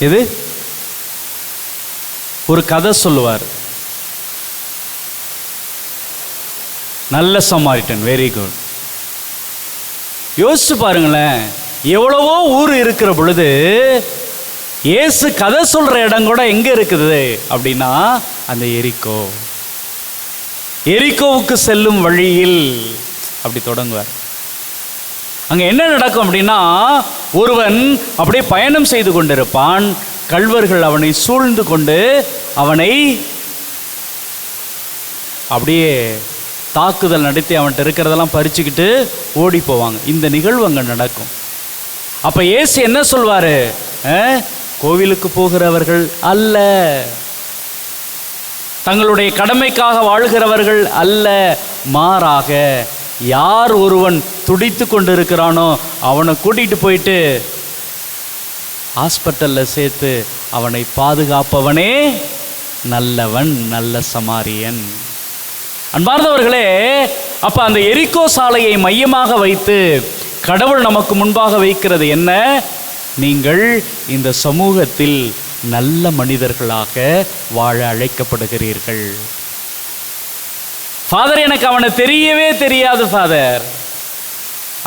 இது ஒரு கதை சொல்லுவார். நல்ல சமாரிட்டன். Very good. யோசிச்சு பாருங்களேன், எவ்வளவோ ஊர் இருக்கிற பொழுது இயேசு கதை சொல்ற இடம் கூட எங்க இருக்குது அப்படின்னா அந்த எரிக்கோ. எரிக்கோவுக்கு செல்லும் வழியில் அப்படி தொடங்குவார். அங்கே என்ன நடக்கும் அப்படின்னா, ஒருவன் அப்படியே பயணம் செய்து கொண்டிருப்பான். கள்வர்கள் அவனை சூழ்ந்து கொண்டு அவனை அப்படியே தாக்குதல் நடத்தி அவன்கிட்ட இருக்கிறதெல்லாம் பறிச்சுக்கிட்டு ஓடி போவாங்க. இந்த நிகழ்வு அங்கே நடக்கும். அப்போ இயேசு என்ன சொல்வார்? கோவிலுக்கு போகிறவர்கள் அல்ல, தங்களுடைய கடமைக்காக வாழ்கிறவர்கள் அல்ல, மாறாக யார் ஒருவன் துடித்து கொண்டிருக்கிறானோ அவனை கூட்டிகிட்டு போயிட்டு ஹாஸ்பிட்டலில் சேர்த்து அவனை பாதுகாப்பவனே நல்லவன், நல்ல சமாரியன். அன்பார்ந்தவர்களே, அப்போ அந்த எரிக்கோ சாலையை மையமாக வைத்து கடவுள் நமக்கு முன்பாக வைக்கிறது என்ன? நீங்கள் இந்த சமூகத்தில் நல்ல மனிதர்களாக வாழ அழைக்கப்படுகிறீர்கள். ஃபாதர், எனக்கு அவனை தெரியவே தெரியாது ஃபாதர்.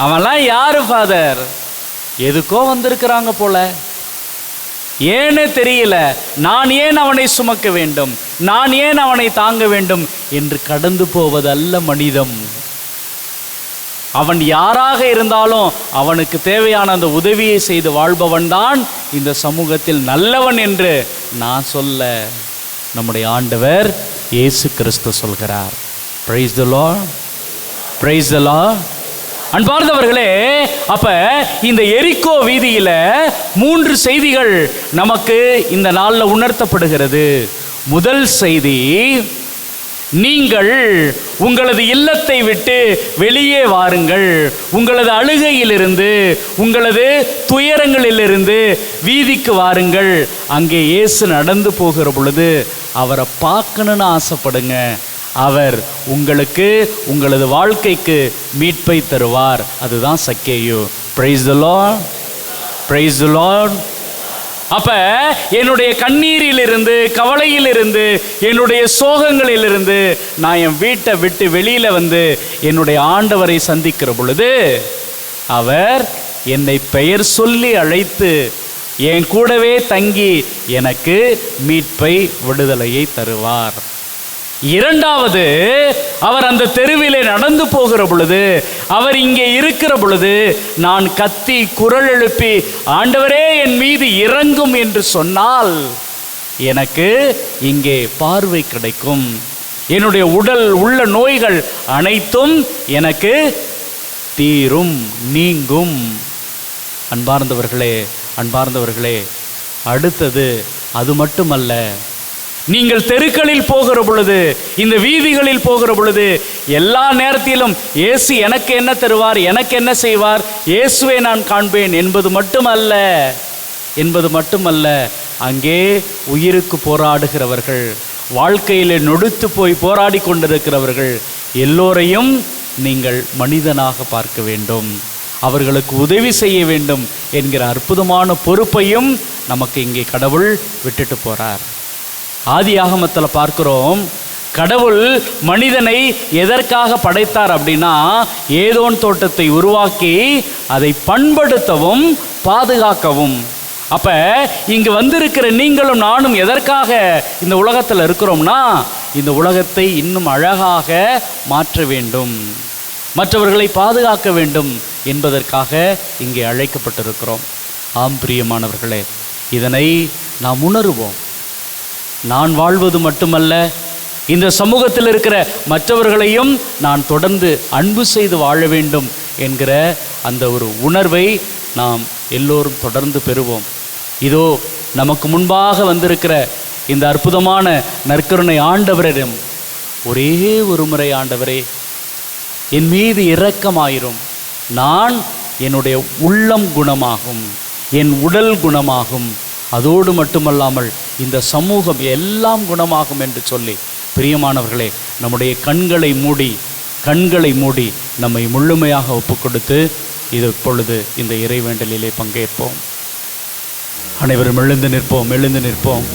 அவன்லாம் யாரு ஃபாதர்? எதுக்கோ வந்திருக்கிறாங்க போல. ஏன்னு தெரியல, நான் ஏன் அவனை சுமக்க வேண்டும், நான் ஏன் அவனை தாங்க வேண்டும் என்று கடந்து போவதல்ல மனிதம். அவன் யாராக இருந்தாலும் அவனுக்கு தேவையான அந்த உதவியை செய்து வாழ்பவன் தான் இந்த சமூகத்தில் நல்லவன் என்று நான் சொல்ல, நம்முடைய ஆண்டவர் இயேசு கிறிஸ்து சொல்கிறார். Price the lord, praise the Lord. அன்பார்ந்தவர்களே, அப்ப இந்த எரிகோ வீதியில 3 செய்திகள் நமக்கு இந்த நாளில் உணர்த்தப்படுகிறது. முதல் செய்தி, நீங்கள் உங்களது இல்லத்தை விட்டு வெளியே வாருங்கள், உங்களது அழுகையிலிருந்து, உங்களது துயரங்களிலிருந்து வீதிக்கு வாருங்கள். அங்கே இயேசு நடந்து போகிற பொழுது அவரை பார்க்கணுன்னு ஆசைப்படுங்க. அவர் உங்களுக்கு உங்களது வாழ்க்கைக்கு மீட்பை தருவார். அதுதான் சக்கேயு. Praise the lord, praise the lord. அப்ப என்னுடைய கண்ணீரிலிருந்து, கவலையிலிருந்து, என்னுடைய சோகங்களிலிருந்து நான் என் வீட்டை விட்டு வெளியில வந்து என்னுடைய ஆண்டவரை சந்திக்கிற பொழுது அவர் என்னை பெயர் சொல்லி அழைத்து என் கூடவே தங்கி எனக்கு மீட்பை, விடுதலையை தருவார். இரண்டாவது, அவர் அந்த தெருவிலே நடந்து போகிற பொழுது, அவர் இங்கே இருக்கிற பொழுது நான் கத்தி குரல் எழுப்பி ஆண்டவரே என் மீது இறங்கும் என்று சொன்னால் எனக்கு இங்கே பார்வை கிடைக்கும். என்னுடைய உடல் உள்ள நோய்கள் அனைத்தும் எனக்கு தீரும், நீங்கும். அன்பார்ந்தவர்களே, அன்பார்ந்தவர்களே, அடுத்தது அது மட்டுமல்ல, நீங்கள் தெருக்களில் போகிற பொழுது, இந்த வீதிகளில் போகிற பொழுது எல்லா நேரத்திலும் இயேசு எனக்கு என்ன தருவார், எனக்கு என்ன செய்வார், இயேசுவை நான் காண்பேன் என்பது மட்டுமல்ல, அங்கே உயிருக்கு போராடுகிறவர்கள், வாழ்க்கையிலே நொடுத்து போய் போராடி கொண்டிருக்கிறவர்கள் எல்லோரையும் நீங்கள் மனிதனாக பார்க்க வேண்டும், அவர்களுக்கு உதவி செய்ய வேண்டும் என்கிற அற்புதமான பொறுப்பையும் நமக்கு இங்கே கடவுள் விட்டுட்டு போறார். ஆதியாகமத்தில் பார்க்கிறோம், கடவுள் மனிதனை எதற்காக படைத்தார் அப்படின்னா, ஏதோன் தோட்டத்தை உருவாக்கி அதை பண்படுத்தவும் பாதுகாக்கவும். அப்ப இங்கு வந்திருக்கிற நீங்களும் நானும் எதற்காக இந்த உலகத்தில் இருக்கிறோம்னா, இந்த உலகத்தை இன்னும் அழகாக மாற்ற வேண்டும், மற்றவர்களை பாதுகாக்க வேண்டும் என்பதற்காக இங்கே அழைக்கப்பட்டிருக்கிறோம். ஆம் பிரியமானவர்களே, இதனை நாம் உணர்வோம். நான் வாழ்வது மட்டுமல்ல, இந்த சமூகத்தில் இருக்கிற மற்றவர்களையும் நான் தொடர்ந்து அன்பு செய்து வாழ வேண்டும் என்கிற அந்த ஒரு உணர்வை நாம் எல்லோரும் தொடர்ந்து பெறுவோம். இதோ நமக்கு முன்பாக வந்திருக்கிற இந்த அற்புதமான நற்கருணை ஆண்டவரிடம் ஒரே ஒரு முறை, ஆண்டவரே என் மீது இரக்கமாயிரும், நான் என்னுடைய உள்ளம் குணமாகும், என் உடல் குணமாகும், அதோடு மட்டுமல்லாமல் இந்த சமூகம் எல்லாம் குணமாகும் என்று சொல்லி, பிரியமானவர்களே, நம்முடைய கண்களை மூடி நம்மை முழுமையாக ஒப்பு கொடுத்து இது இப்பொழுது இந்த இறைவேண்டலிலே பங்கேற்போம். அனைவரும் எழுந்து நிற்போம்.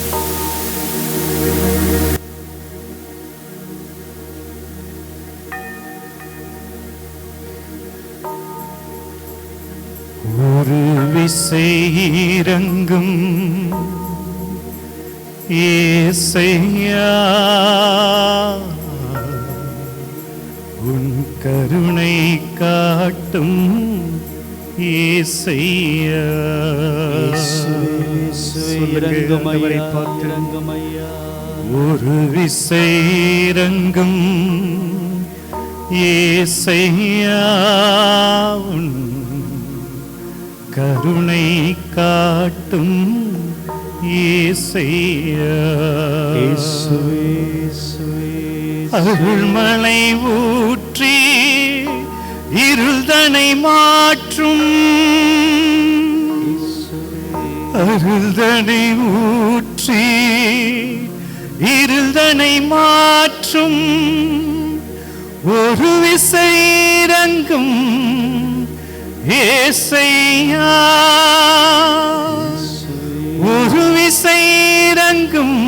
ஒரு விசை இறங்கும் ஏசையா, உன் கருணை காட்டும் ஏசையா. ஒரு விசை இறங்கும் ஏசையா, உன் கருணை காட்டும் ஏசையா. அருள்மழை ஊற்றி இருள்தனை மாற்றும், அருள்தனை ஊற்றி இருள்தனை மாற்றும், ஒரு விசை இறங்கும் ஏசையா, ஒரு விசை இறங்கும்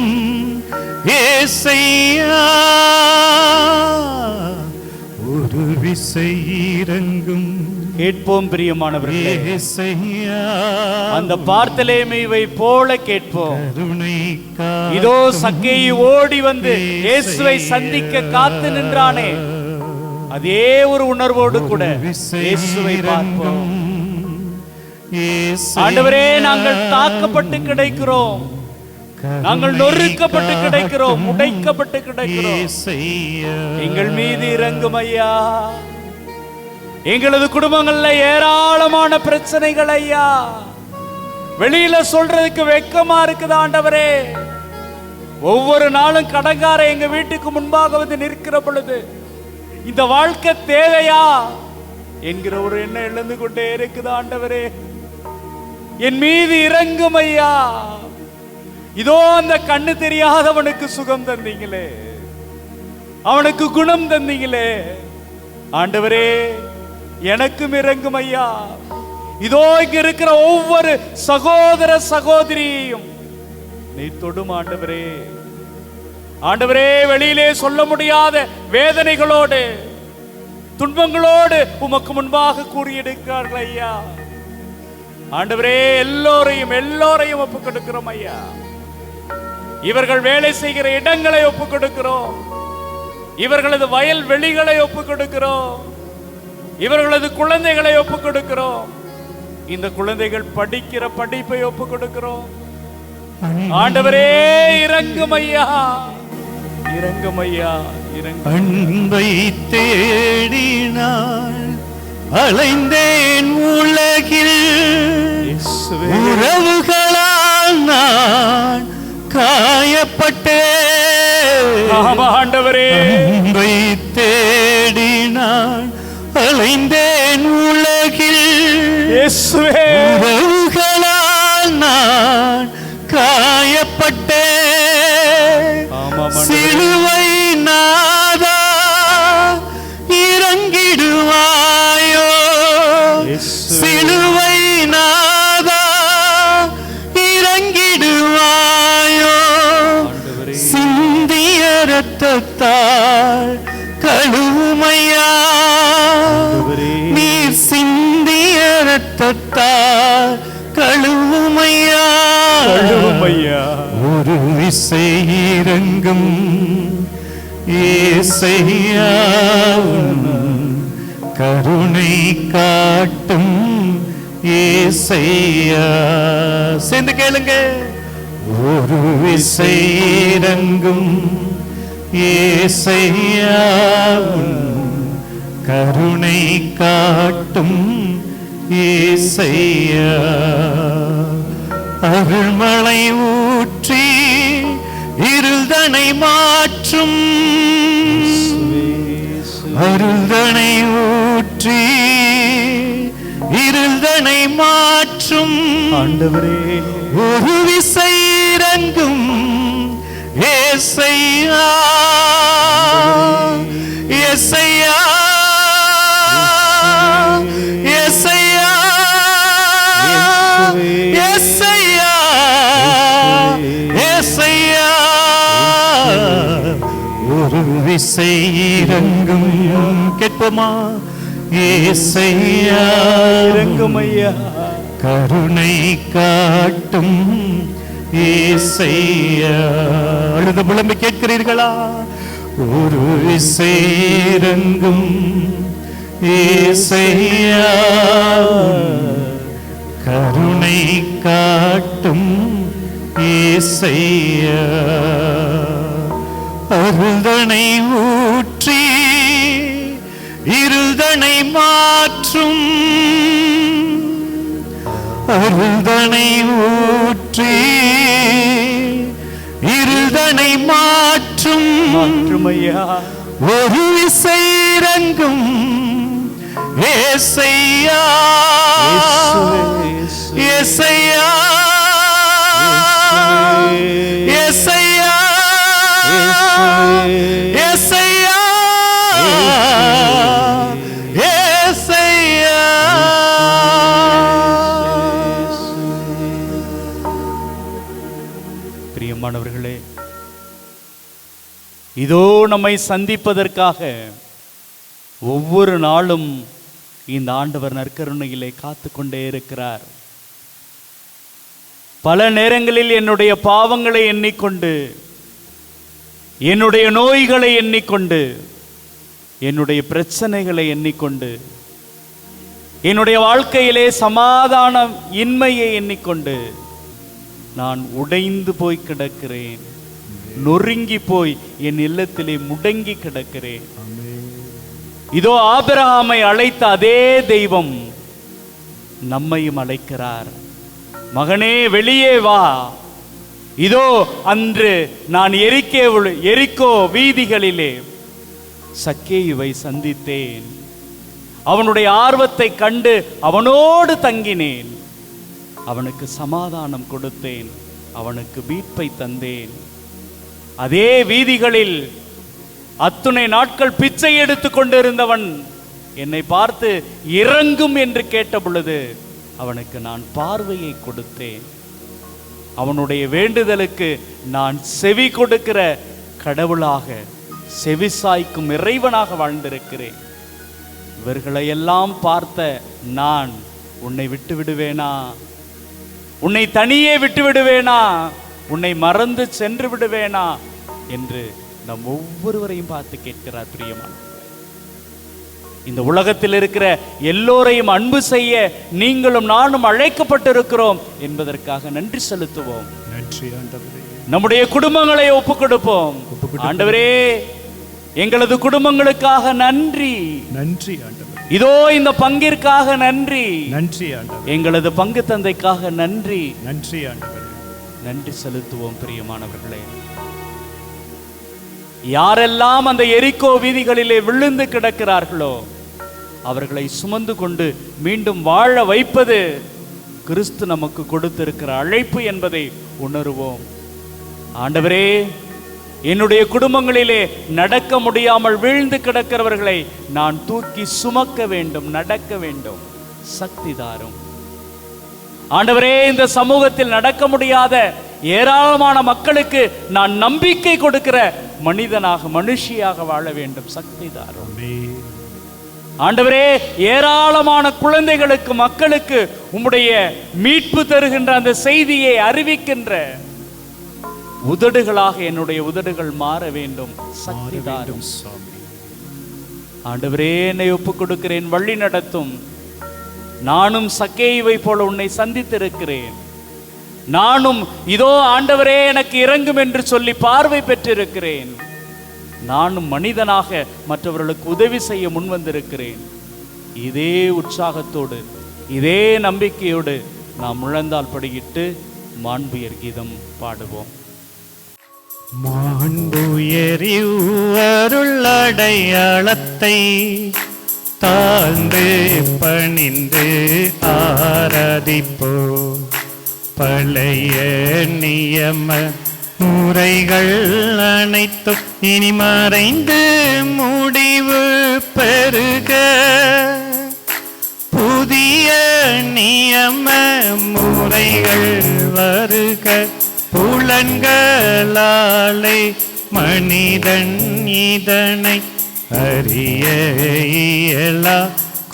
ஏசையா, ஒரு விசை இறங்கும் கேட்போம் பிரியமானவர்களே, இயேசையா, அந்த பார்த்தலேமையை போல கேட்போம். கருணை இதோ சக்கை ஓடி வந்து இயேசுவை சந்திக்க காத்து நின்றானே, அதே ஒரு உணர்வோடு கூட இயேசுவை பார்ப்போம். ஆண்டவரே, நாங்கள் தாக்கப்பட்டு கிடைக்கிறோம், நாங்கள் நொறுக்கப்பட்டு கிடைக்கிறோம், உடைக்கப்பட்டு கிடைக்கிறோம். எங்கள் மீது இறங்கும் ஐயா. எங்களது குடும்பங்கள்ல ஏராளமான பிரச்சனைகள் ஐயா, வெளியில சொல்றதுக்கு வெட்கமா இருக்குது ஆண்டவரே. ஒவ்வொரு நாளும் கடங்கார எங்க வீட்டுக்கு முன்பாக வந்து நிற்கிற பொழுது இந்த வாழ்க்கை தேவையா என்கிற ஒரு எண்ணம் எழுந்து கொண்டே இருக்குது ஆண்டவரே. என் மீது இறங்கும் ஐயா. இதோ அந்த கண்ணு தெரியாதவனுக்கு சுகம் தந்தீங்களே, அவனுக்கு குணம் தந்தீங்களே ஆண்டவரே, எனக்கும் இறங்கும் ஐயா. இதோ இங்க இருக்கிற ஒவ்வொரு சகோதர சகோதரியையும் நீ தொடும் ஆண்டவரே. ஆண்டவரே, வெளியிலே சொல்ல முடியாத வேதனைகளோடு துன்பங்களோடு உமக்கு முன்பாக கூறியிருக்கிறார்கள் ஐயா. ஆண்டவரே, எல்லோரையும் ஒப்புக் கொடுக்கிறோம் ஐயா. இவர்கள் வேலை செய்கிற இடங்களை ஒப்புக் கொடுக்கிறோம், இவர்களது வயல் வெளிகளை ஒப்புக் கொடுக்கிறோம், இவர்களது குழந்தைகளை ஒப்புக் கொடுக்கிறோம், இந்த குழந்தைகள் படிக்கிற படிப்பை ஒப்புக் கொடுக்கிறோம். ஆண்டவரே, இறங்கும் ஐயா, இறங்கும் ஐயா, இறங்கும். அன்பை தேடினாள் அலைந்தேன் உலகில், உறவுகளால் நான் காயப்பட்டேன். ஆண்டவரே, அன்பை தேடினாள் அலைந்தேன் உலகில், உறவுகளால் நான் காயப்பட்டேன். சிலுவை நாதா இறங்கிடுவாயோ, சிலுவை நாதா இறங்கிடுவாயோ, சிந்திய இரத்தத்தால் கழுவுமையா, நீர் சிந்திய இரத்தத்தால் கழுவுமையா, கழுவுமையா. ஒரு விசை இறங்கும் ஏசையா, கருணை காட்டும் ஏசையா. சேர்ந்து கேளுங்க. ஒரு விசை இறங்கும் ஏசையா, கருணை காட்டும் ஏசையா. அருள்மழை ஊற்றி இருள்தனை மாற்றும், அருள்தனை ஊற்றி இருள்தனை மாற்றும் ஆண்டவரே, ஒரு விசை இறங்கும் ஏசையா, ஏசையா, ஏசையா, ஏசையா, ஏசையா. ஒரு விசை இறங்கும், கேட்போமா? ஏசையா, இறங்கும் ஐயா, கருணை காட்டும் ஏசையா. அழுது புலம்பி கேட்கிறீர்களா? ஒரு விசை இறங்கும் ஏசையா, கருணை காட்டும் ஏசையா. அருள்தனை ஊற்றி இருள்தனை மாற்றும், அருள்தனை ஊற்றி இருள்தனை மாற்றும் மாற்றுமையா. ஒரு விசை இறங்கும் ஏசையா, ஏசையா, ஏசையா, ஏசையா, ஏசையா. பிரியமானவர்களே, இதோ நம்மை சந்திப்பதற்காக ஒவ்வொரு நாளும் இந்த ஆண்டவர் நற்கருணையிலே காத்து கொண்டே இருக்கிறார். பல நேரங்களில் என்னுடைய பாவங்களை எண்ணிக்கொண்டு, என்னுடைய நோய்களை எண்ணிக்கொண்டு, என்னுடைய பிரச்சனைகளை எண்ணிக்கொண்டு, என்னுடைய வாழ்க்கையிலே சமாதானம் இன்மையை எண்ணிக்கொண்டு நான் உடைந்து போய் கிடக்கிறேன், நொறுங்கி போய் என் இல்லத்திலே முடங்கி கிடக்கிறேன். இதோ ஆபிரகாமை அழைத்த அதே தெய்வம் நம்மையும் அழைக்கிறார். மகனே, வெளியே வா. இதோ அன்று நான் எரிக்கோ வீதிகளிலே சக்கேயுவை சந்தித்தேன். அவனுடைய ஆர்வத்தை கண்டு அவனோடு தங்கினேன். அவனுக்கு சமாதானம் கொடுத்தேன், அவனுக்கு மீட்பை தந்தேன். அதே வீதிகளில் அத்துணை நாட்கள் பிச்சை எடுத்து கொண்டிருந்தவன் என்னை பார்த்து இறங்கும் என்று கேட்ட பொழுது அவனுக்கு நான் பார்வையை கொடுத்தேன். அவனுடைய வேண்டுதலுக்கு நான் செவி கொடுக்கிற கடவுளாக, செவிசாய்க்கும் இறைவனாக வாழ்ந்திருக்கிறேன். இவர்களையெல்லாம் பார்த்த நான் உன்னை விட்டு விடுவேனா? உன்னை தனியே விட்டு விடுவேனா? உன்னை மறந்து சென்று விடுவேனா என்று நம் ஒவ்வொருவரையும் பார்த்து கேட்கிறார். பிரியமான, இந்த உலகத்தில் இருக்கிற எல்லோரையும் அன்பு செய்ய நீங்களும் நானும் அழைக்கப்பட்டிருக்கிறோம் என்பதற்காக நன்றி செலுத்துவோம். நன்றி ஆண்டவரே. நம்முடைய குடும்பங்களை ஒப்புக் கொடுப்போம். ஆண்டவரே, எங்களது குடும்பங்களுக்காக நன்றி. நன்றி ஆண்டவரே. இதோ இந்த பங்கிற்காக நன்றி. நன்றி ஆண்டவரே. எங்களது பங்கு தந்தைக்காக நன்றி. நன்றி ஆண்டவரே. நன்றி செலுத்துவோம். பிரியமானவர்களே, யாரெல்லாம் அந்த எரிக்கோ வீதிகளிலே விழுந்து கிடக்கிறார்களோ அவர்களை சுமந்து கொண்டு மீண்டும் வாழ வைப்பது கிறிஸ்து நமக்கு கொடுத்திருக்கிற அழைப்பு என்பதை உணர்வோம். ஆண்டவரே, என்னுடைய குடும்பங்களிலே நடக்க முடியாமல் வீழ்ந்து கிடக்கிறவர்களை நான் தூக்கி சுமக்க வேண்டும், நடக்க வேண்டும், சக்தி தாரும். ஆண்டவரே, இந்த சமூகத்தில் நடக்க முடியாத ஏராளமான மக்களுக்கு நான் நம்பிக்கை கொடுக்கிற மனிதனாக, மனுஷியாக வாழ வேண்டும், சக்தி தாரும். ஆண்டவரே, ஏராளமான குழந்தைகளுக்கு, மக்களுக்கு உம்முடைய மீட்பு தருகின்ற அந்த செய்தியை அறிவிக்கின்ற உதடுகளாக என்னுடைய உதடுகள் மாற வேண்டும், சக்தி தாரும். ஆண்டவரே, என்னை ஒப்புக் கொடுக்கிறேன், வழி நடத்தும். நானும் சக்கேயுவை போல உன்னை சந்தித்திருக்கிறேன். நானும் இதோ ஆண்டவரே எனக்கு இறங்கும் என்று சொல்லி பார்வை பெற்றிருக்கிறேன். நானும் மனிதனாக மற்றவர்களுக்கு உதவி செய்ய முன்வந்திருக்கிறேன். இதே உற்சாகத்தோடு, இதே நம்பிக்கையோடு நாம் முழந்தால் படியிட்டு மாண்புயர் கீதம் பாடுவோம். மாண்புயரிவருளடையாளத்தை தாழ்ந்து பணிந்து ஆராதிப்போ. பழைய நியம முறைகள் அனைத்தும் இனி மறைந்து முடிவு பெறுக. புதிய நியம முறைகள் வருக. புலன்களாலே மனிதன் இதனை அறிய இயலா.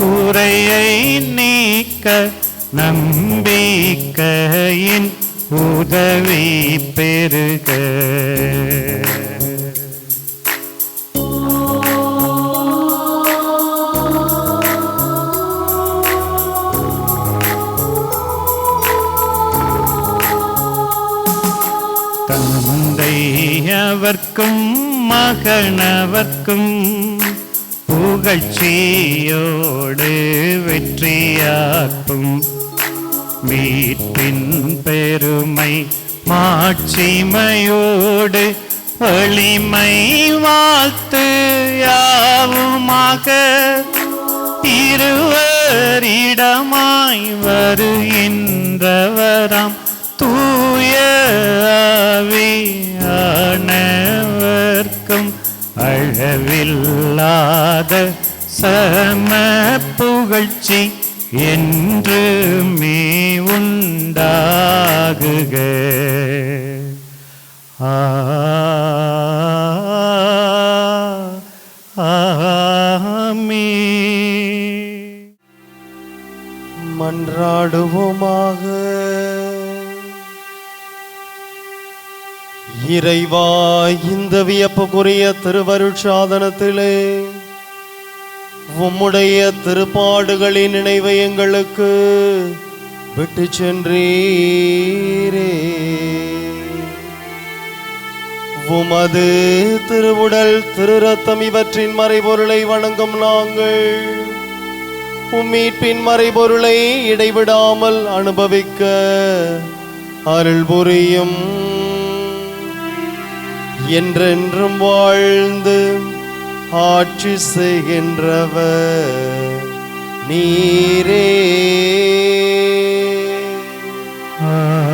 குறையை நீக்க நம்பிக்கையின் உதவி பெறுக. தந்தையவர்க்கும் மகனவர்க்கும் புகழ்ச்சியோடு வெற்றியாக்கும். மீட்பின் பெருமை மாட்சிமையோடு வலிமை வாழ்த்து யாவுமாக. இருவரிடமாய் வருகின்றவராம் தூய ஆவியானவர்க்கும் அழவில்லாத சம புகழ்ச்சி என்று மே உண்டாகுக. ஆமென். மன்றாடுவோமாக. இறைவா, இந்த வியப்புக்குரிய திருவருட்சாதனத்திலே உம்முடைய திருப்பாடுகளின் நினைவை எங்களுக்கு விட்டு சென்றீரே. உமது திருவுடல் திருரத்தம் இவற்றின் மறைபொருளை வணங்கும் நாங்கள் உம்மீட்பின் மறைபொருளை இடைவிடாமல் அனுபவிக்க அருள் புரியும். என்றென்றும் வாழ்ந்து ஆட்சி செய்கின்றவர் நீரே. ஆமென்.